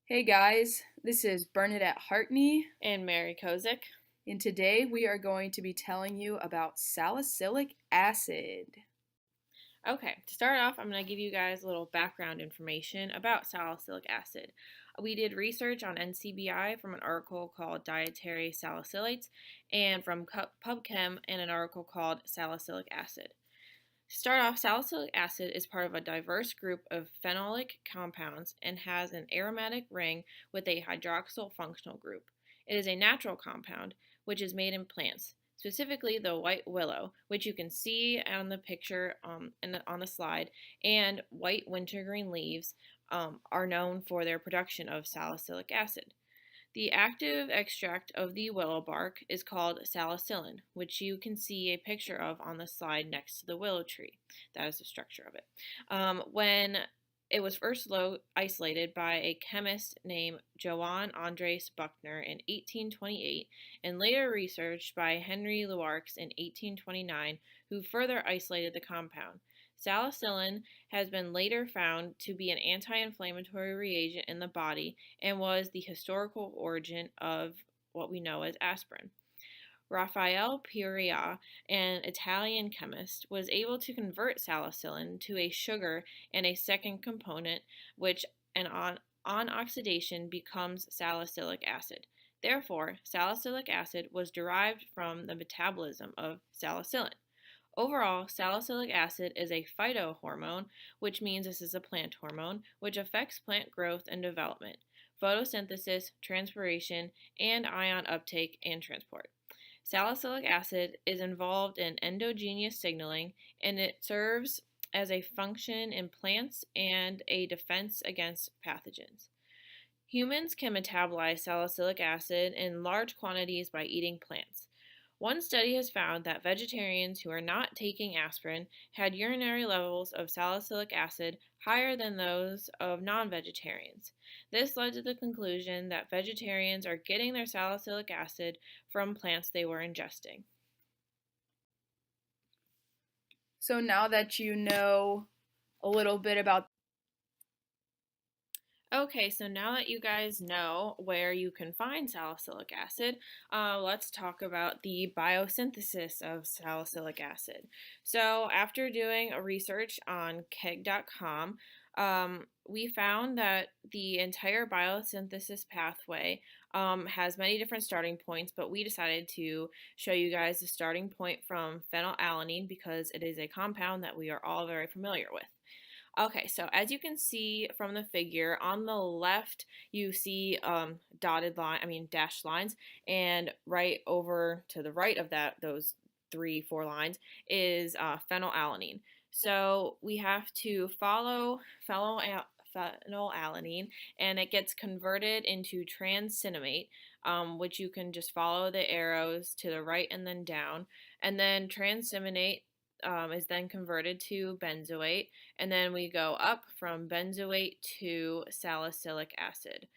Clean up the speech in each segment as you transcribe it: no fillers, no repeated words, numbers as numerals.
Hey guys, this is Bernadette Hartney, And Mary Kozik. and today we are going to be telling you about salicylic acid. Okay, to start off, I'm going to give you guys a little background information about salicylic acid. We did research on NCBI from an article called Dietary Salicylates and from PubChem in an article called Salicylic Acid. To start off, salicylic acid is part of a diverse group of phenolic compounds and has an aromatic ring with a hydroxyl functional group. It is a natural compound which is made in plants, specifically the white willow, which you can see on the picture on the slide, and white wintergreen leaves are known for their production of salicylic acid. The active extract of the willow bark is called salicylin, which you can see a picture of on the slide next to the willow tree. That is the structure of it. When it was first isolated by a chemist named Johann Andreas Buchner in 1828 and later researched by Henry Lewarx in 1829, who further isolated the compound. Salicylin has been later found to be an anti-inflammatory reagent in the body and was the historical origin of what we know as aspirin. Raphael Perea, an Italian chemist, was able to convert salicylin to a sugar and a second component, which on oxidation becomes salicylic acid. Therefore, salicylic acid was derived from the metabolism of salicylin. Overall, salicylic acid is a phytohormone, which means this is a plant hormone, which affects plant growth and development, photosynthesis, transpiration, and ion uptake and transport. Salicylic acid is involved in endogenous signaling, and it serves as a function in plants and a defense against pathogens. Humans can metabolize salicylic acid in large quantities by eating plants. One study has found that vegetarians who are not taking aspirin had urinary levels of salicylic acid higher than those of non vegetarians. This led to the conclusion that vegetarians are getting their salicylic acid from plants they were ingesting. So now that you know a little bit about Okay, so now that you guys know where you can find salicylic acid, let's talk about the biosynthesis of salicylic acid. So, after doing a research on keg.com, we found that the entire biosynthesis pathway has many different starting points, but we decided to show you guys the starting point from phenylalanine because it is a compound that we are all very familiar with. Okay, so as you can see from the figure, on the left you see dashed lines, and right over to the right of those 3, 4 lines is phenylalanine. So we have to follow phenylalanine, and it gets converted into trans-cinnamate, which you can just follow the arrows to the right and then down, and then trans-cinnamate is then converted to benzoate, and then we go up from benzoate to salicylic acid.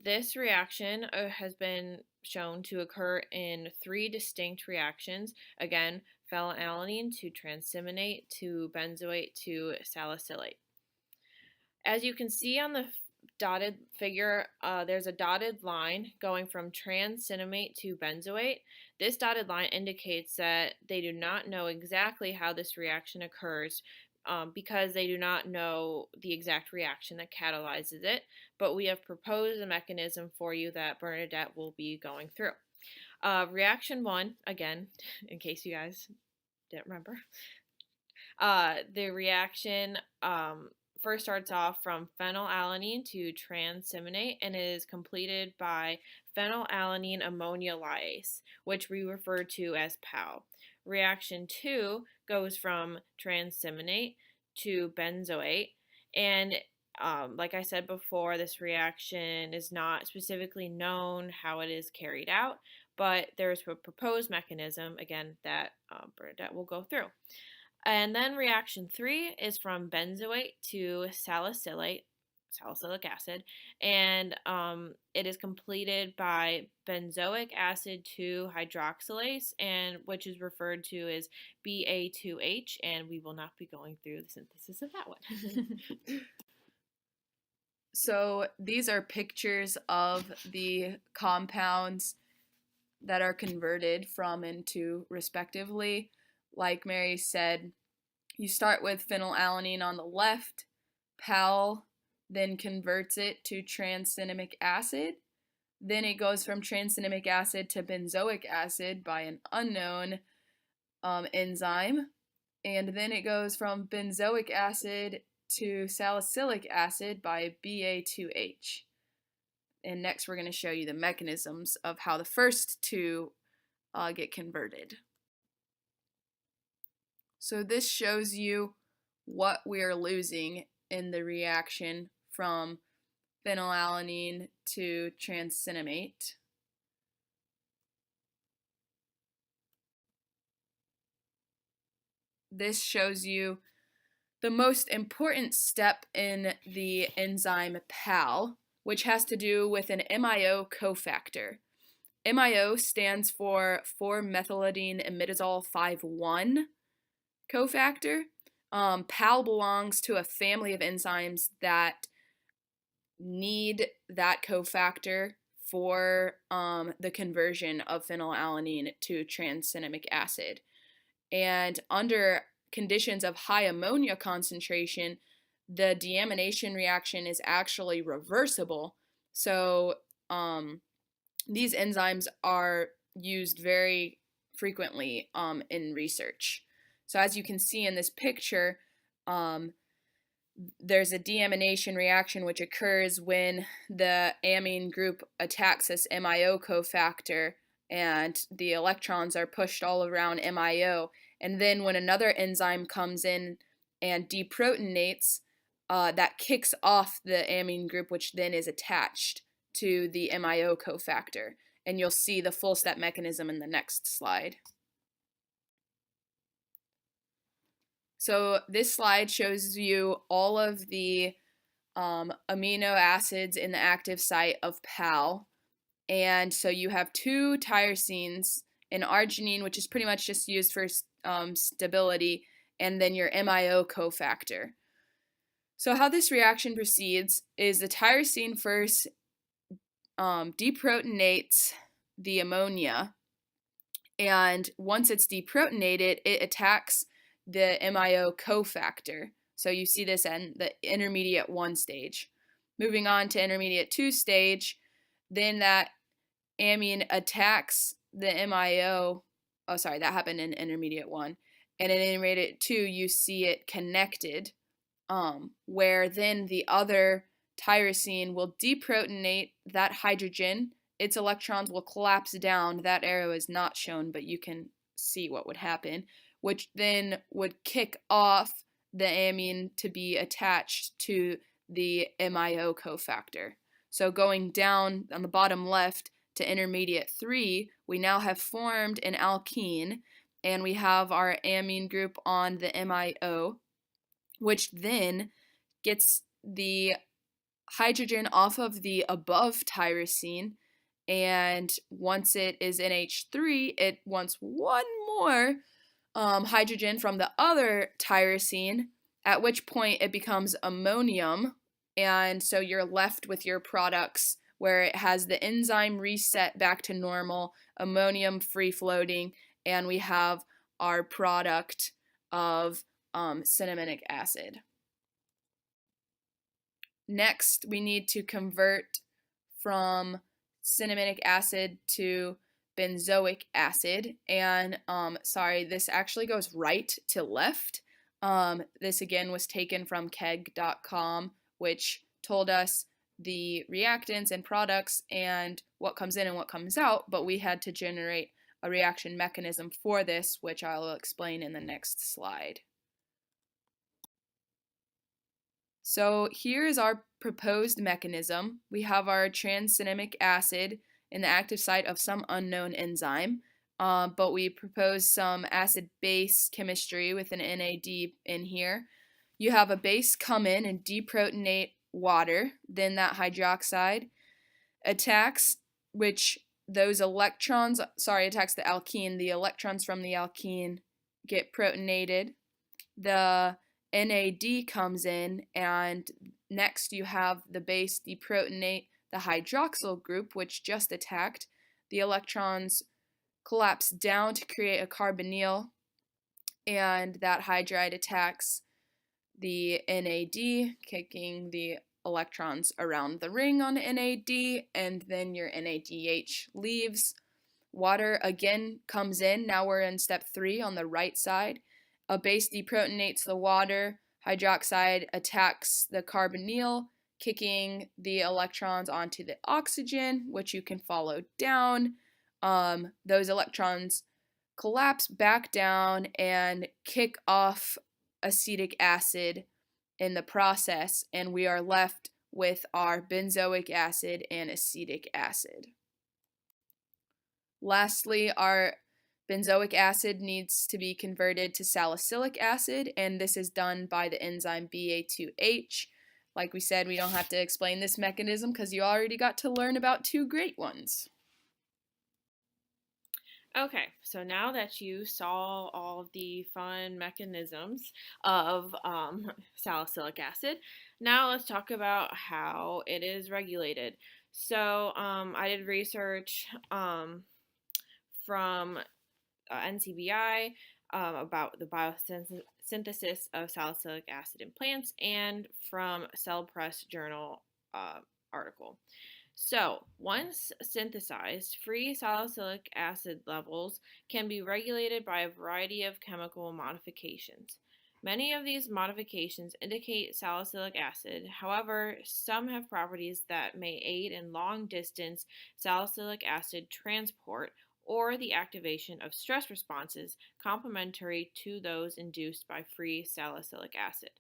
This reaction has been shown to occur in 3 distinct reactions. Again, phenylalanine to trans-cinnamate to benzoate to salicylate. As you can see on the dotted figure, there's a dotted line going from trans-cinnamate to benzoate. This dotted line indicates that they do not know exactly how this reaction occurs because they do not know the exact reaction that catalyzes it, but we have proposed a mechanism for you that Bernadette will be going through. Reaction 1, again, in case you guys didn't remember, the reaction first starts off from phenylalanine to trans-cinnamate and is completed by phenylalanine ammonia lyase, which we refer to as PAL. Reaction 2 goes from trans-cinnamate to benzoate, and like I said before, this reaction is not specifically known how it is carried out, but there's a proposed mechanism, again, that Bernadette will go through. And then reaction 3 is from benzoate to salicylic acid, and it is completed by benzoic acid to hydroxylase, and which is referred to as Ba2H, and we will not be going through the synthesis of that one. So these are pictures of the compounds that are converted from and to respectively. Like Mary said, you start with phenylalanine on the left. Pal then converts it to tranexamic acid. Then it goes from tranexamic acid to benzoic acid by an unknown enzyme. And then it goes from benzoic acid to salicylic acid by Ba2H. And next we're going to show you the mechanisms of how the first two get converted. So this shows you what we are losing in the reaction from phenylalanine to tranexaminate. This shows you the most important step in the enzyme PAL, which has to do with an MIO cofactor. MIO stands for 4-methylidine imidazole 5,1 cofactor. PAL belongs to a family of enzymes that need that cofactor for the conversion of phenylalanine to tranexamic acid. And under conditions of high ammonia concentration, the deamination reaction is actually reversible. So these enzymes are used very frequently in research. So as you can see in this picture, there's a deamination reaction which occurs when the amine group attacks this MIO cofactor and the electrons are pushed all around MIO. And then when another enzyme comes in and deprotonates, that kicks off the amine group, which then is attached to the MIO cofactor. And you'll see the full step mechanism in the next slide. So this slide shows you all of the amino acids in the active site of PAL. And so you have two tyrosines, an arginine, which is pretty much just used for stability, and then your MIO cofactor. So how this reaction proceeds is the tyrosine first deprotonates the ammonia, and once it's deprotonated, it attacks the MIO cofactor. So you see this in the intermediate 1 stage. Moving on to intermediate 2 stage, then that amine attacks the MIO. Oh, sorry, that happened in intermediate 1. And in intermediate 2, you see it connected, where then the other tyrosine will deprotonate that hydrogen. Its electrons will collapse down. That arrow is not shown, but you can see what would happen, which then would kick off the amine to be attached to the MIO cofactor. So going down on the bottom left to intermediate 3, we now have formed an alkene, and we have our amine group on the MIO, which then gets the hydrogen off of the above tyrosine, and once it is NH3, it wants one more hydrogen from the other tyrosine, at which point it becomes ammonium, and so you're left with your products where it has the enzyme reset back to normal, ammonium free floating, and we have our product of cinnamonic acid. Next, we need to convert from cinnamonic acid to benzoic acid, and sorry, this actually goes right to left. This again was taken from keg.com, which told us the reactants and products and what comes in and what comes out, but we had to generate a reaction mechanism for this, which I'll explain in the next slide. So here is our proposed mechanism. We have our tranexamic acid in the active site of some unknown enzyme, but we propose some acid-base chemistry with an NAD in here. You have a base come in and deprotonate water, then that hydroxide attacks, which those electrons, attacks the alkene. The electrons from the alkene get protonated. The NAD comes in, and next you have the base deprotonate the hydroxyl group, which just attacked. The electrons collapse down to create a carbonyl, and that hydride attacks the NAD, kicking the electrons around the ring on NAD, and then your NADH leaves. Water again comes in. Now we're in step 3 on the right side. A base deprotonates the water. Hydroxide attacks the carbonyl, kicking the electrons onto the oxygen, which you can follow down. Those electrons collapse back down and kick off acetic acid in the process, and we are left with our benzoic acid and acetic acid. Lastly, our benzoic acid needs to be converted to salicylic acid, and this is done by the enzyme Ba2H. Like we said, we don't have to explain this mechanism because you already got to learn about 2 great ones. Okay, so now that you saw all of the fun mechanisms of salicylic acid, now let's talk about how it is regulated. So I did research from NCBI about the biosynthesis of salicylic acid in plants and from Cell Press Journal article. So, once synthesized, free salicylic acid levels can be regulated by a variety of chemical modifications. Many of these modifications indicate salicylic acid, however, some have properties that may aid in long distance salicylic acid transport or the activation of stress responses complementary to those induced by free salicylic acid.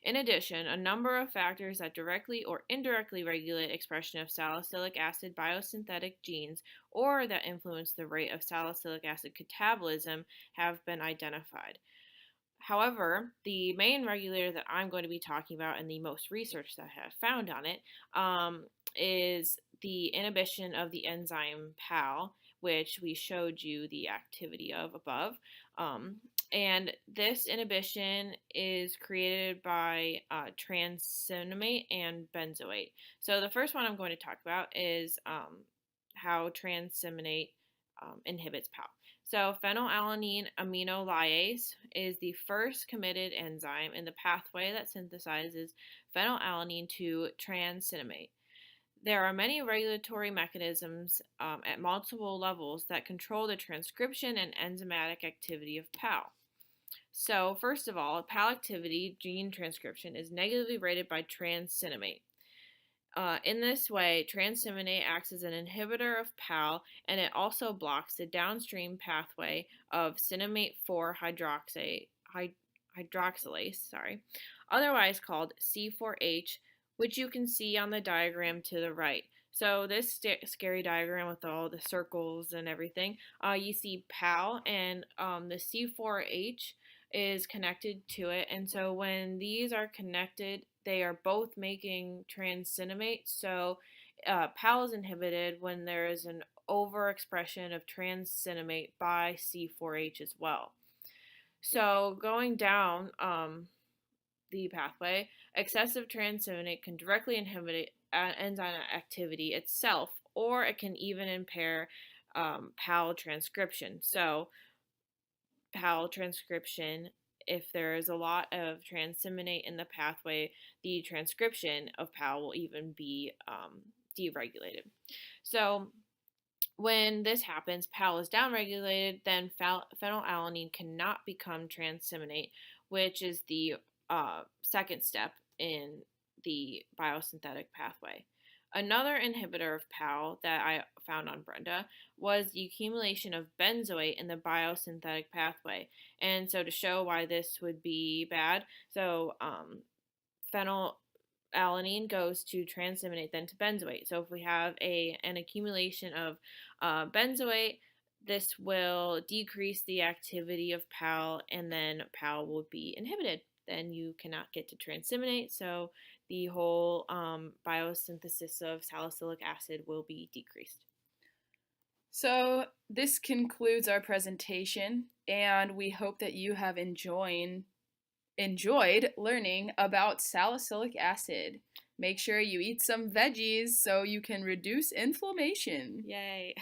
In addition, a number of factors that directly or indirectly regulate expression of salicylic acid biosynthetic genes or that influence the rate of salicylic acid catabolism have been identified. However, the main regulator that I'm going to be talking about and the most research that I have found on it is the inhibition of the enzyme PAL, which we showed you the activity of above. And this inhibition is created by trans-cinnamate and benzoate. So the first one I'm going to talk about is how trans-cinnamate inhibits PAL. So phenylalanine aminolyase is the first committed enzyme in the pathway that synthesizes phenylalanine to trans-cinnamate. There are many regulatory mechanisms at multiple levels that control the transcription and enzymatic activity of PAL. So, first of all, PAL activity, gene transcription, is negatively rated by trans-cinnamate. In this way, trans-cinnamate acts as an inhibitor of PAL, and it also blocks the downstream pathway of cinnamate 4 hydroxylase, otherwise called C4H, which you can see on the diagram to the right. So this scary diagram with all the circles and everything, you see PAL, and the C4H is connected to it, and so when these are connected, they are both making trans-cinnamate. So PAL is inhibited when there is an overexpression of trans-cinnamate by C4H as well. So going down the pathway, excessive trans-cinnamate can directly inhibit enzyme activity itself, or it can even impair PAL transcription. So PAL transcription, if there is a lot of trans-cinnamate in the pathway, the transcription of PAL will even be deregulated. So when this happens, PAL is downregulated, then phenylalanine cannot become trans-cinnamate, which is the second step in the biosynthetic pathway. Another inhibitor of PAL that I found on Brenda was the accumulation of benzoate in the biosynthetic pathway. And so to show why this would be bad, so phenylalanine goes to trans-cinnamate, then to benzoate. So if we have an accumulation of benzoate, this will decrease the activity of PAL, and then PAL will be inhibited. Then you cannot get to trans-cinnamate, so the whole biosynthesis of salicylic acid will be decreased. So this concludes our presentation, and we hope that you have enjoyed enjoyed learning about salicylic acid. Make sure you eat some veggies so you can reduce inflammation. Yay.